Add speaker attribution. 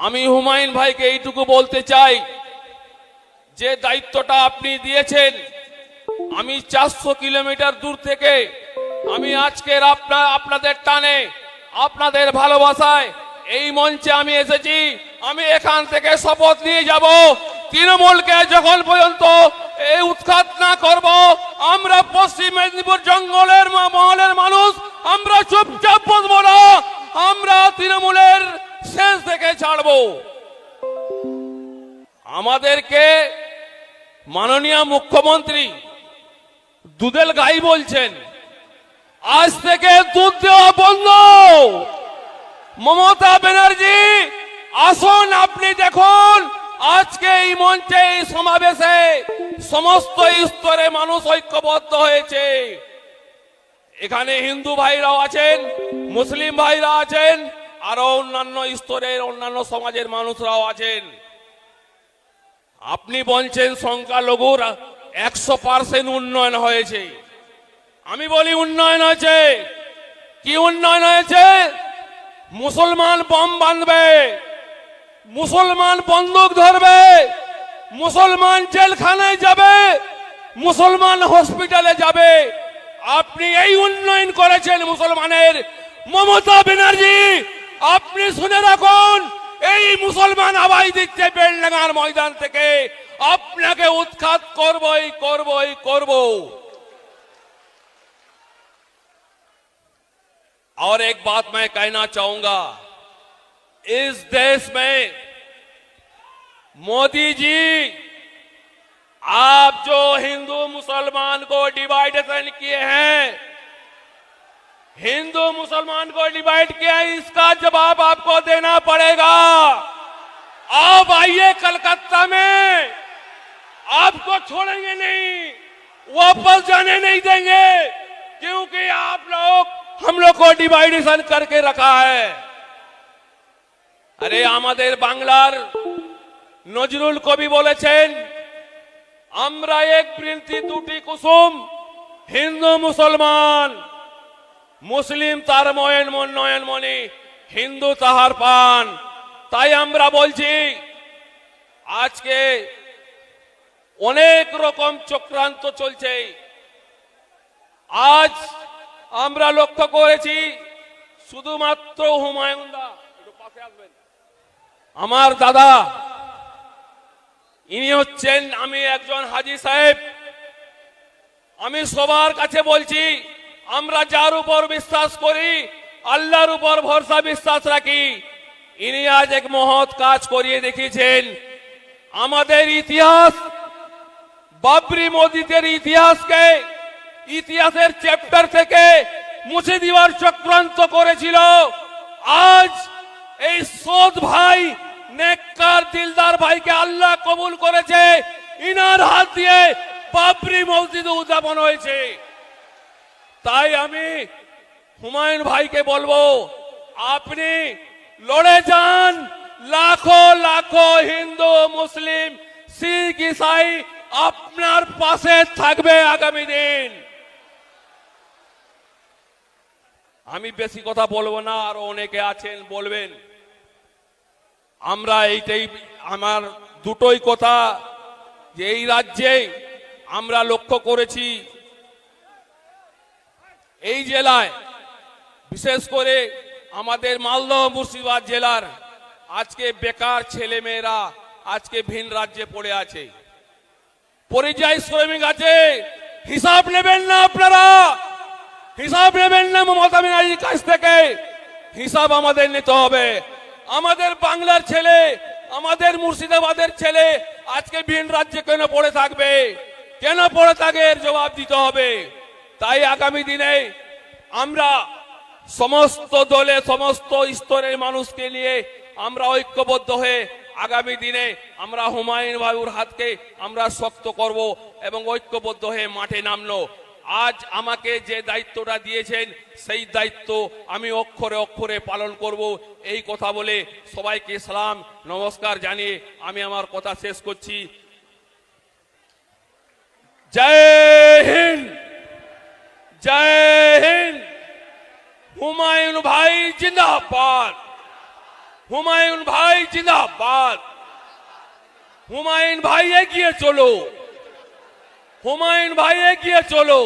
Speaker 1: আমি হুমায়ুন ভাইকে এইটুকু বলতে চাই, যে দায়িত্বটা আপনি দিয়েছেন, আমি 400 কিলোমিটার দূর থেকে আমি আজকের আপনাদের টানে, আপনাদের ভালোবাসায় এই মঞ্চে আমি এসেছি। আমি এখান থেকে শপথ নিয়ে যাব, তৃণমূলকে যখন পর্যন্ত এই উৎখাত না করব, আমরা পশ্চিম মেদিনীপুর জঙ্গলের মহলের মানুষ আমরা চুপচাপ বসবো না। আমরা তৃণমূলের শেষ থেকে ছাড়বো। আমাদেরকে মাননীয় মুখ্যমন্ত্রী দুধের গাই বলছেন, আজ থেকে দুধ দেওয়া বন্ধ। মমতা ব্যানার্জি আসুন, আপনি দেখুন আজকে এই মঞ্চে এই সমাবেশে সমস্ত স্তরে মানুষ ঐক্যবদ্ধ হয়েছে। এখানে হিন্দু ভাইরাও আছেন, মুসলিম ভাইরা আছেন, আরো অন্যান্য স্তরের অন্যান্য সমাজের মানুষরাও আছেন। আপনি বলছেন সংখ্যালঘুর 100% উন্নয়ন হয়েছে। আমি বলি উন্নয়ন হয়েছে। কি উন্নয়ন হয়েছে? মুসলমান বম বাঁধবে, মুসলমান বন্দুক ধরবে, মুসলমান জেলখানায় যাবে, মুসলমান হসপিটালে যাবে। আপনি এই উন্নয়ন করেছেন মুসলমানের। মমতা ব্যানার্জি, আপনি শুনে রাখুন, এই মুসলমান আওয়াজ দিচ্ছে বেলডাঙ্গার ময়দান থেকে, আপনাকে উৎখাত করবই করবই করব। और एक बात मैं कहना चाहूंगा, इस देश में मोदी जी, आप जो हिंदू मुसलमान को डिवाइडेशन किए हैं, हिंदू मुसलमान को डिवाइड किया है, इसका जवाब आपको देना पड़ेगा। आप आइए कलकत्ता में, आपको छोड़ेंगे नहीं, वापस जाने नहीं देंगे, क्योंकि आप लोग हम लोग को डिवाइडेशन करके रखा है। अरे আমাদের বাংলার নজরুল কবি বলেছেন, আমরা এক বৃন্তি দুটি কুসুম, হিন্দু মুসলমান, মুসলিম তার নয়ন মনি, হিন্দু তাহার পান। তাই আমরা বলছি, আজকে অনেক রকম চক্রান্ত চলছে। আজ আমরা লক্ষ্য করেছি, শুধুমাত্র হুমায়ুন দা, একটু পাশে আসবেন, আমার দাদা, ইনি হচ্ছেন, আমি একজন হাজী সাহেব। আমি সবার কাছে বলছি, আমরা যার উপর বিশ্বাস করি, আল্লাহর উপর ভরসা বিশ্বাস রাখি। ইনি আজ এক মহৎ কাজ করিয়ে দেখিয়েছেন। আমাদের ইতিহাস, বাবরি মসজিদের ইতিহাসকে ইতিহাসের চ্যাপ্টার থেকে মুছে দেওয়ার চক্রান্ত করেছিল। আজ এই সৎ ভাই, নেককার দিলদার ভাইকে আল্লাহ কবুল করেছে, ইনার হাত দিয়ে বাবরি মসজিদ উদ্যাপন হয়েছে। তাই আমি হুমায়ুন ভাইকে বলবো, আপনি লড়ে যান। লাখো লাখো হিন্দু, মুসলিম, শিখ, ইসাই আপনার পাশে থাকবে আগামী দিন। আমি বেশি কথা বলবো না, আরো অনেকে আছেন বলবেন। আমরা এইটাই, আমার দুটোই কথা, যে এই রাজ্যে আমরা লক্ষ্য করেছি, এই জেলায় বিশেষ করে আমাদের মালদহ মুর্শিদাবাদ জেলার আজকে বেকার ছেলে মেয়েরা আজকে ভিন রাজ্যে পড়ে আছে, পরিযায়ী শ্রমিক আছে। হিসাব নেবেন না আপনারা, হিসাব নেবেন না মমতা ব্যানার্জির কাছ থেকে, হিসাব আমাদের নিতে হবে। আমাদের বাংলার ছেলে, আমাদের মুর্শিদাবাদের ছেলে আজকে ভিন রাজ্যে কেন পড়ে থাকবে, কেন পড়ে থাকে, এর জবাব দিতে হবে। তাই আগামী দিনে আমরা সমস্ত দলে, সমস্ত স্তরের মানুষকে নিয়ে আমরা ঐক্যবদ্ধ হয়ে আগামী দিনে আমরা হুমায়ুন বাবুর হাতকে আমরা শক্ত করব এবং ঐক্যবদ্ধ হয়ে মাঠে নামলো। আজ আমাকে যে দায়িত্বটা দিয়েছেন, সেই দায়িত্ব আমি অক্ষরে অক্ষরে পালন করব। এই কথা বলে সবাইকে সালাম নমস্কার জানিয়ে আমি আমার কথা শেষ করছি। জয় হিন্দ, জয় হিন্দ। হুমায়ুন ভাই জিন্দাবাদ, হুমায়ুন ভাই জিন্দাবাদ, হুমায়ুন ভাই এগিয়ে চলো, হুমায়ুন ভাই এগিয়ে চলো।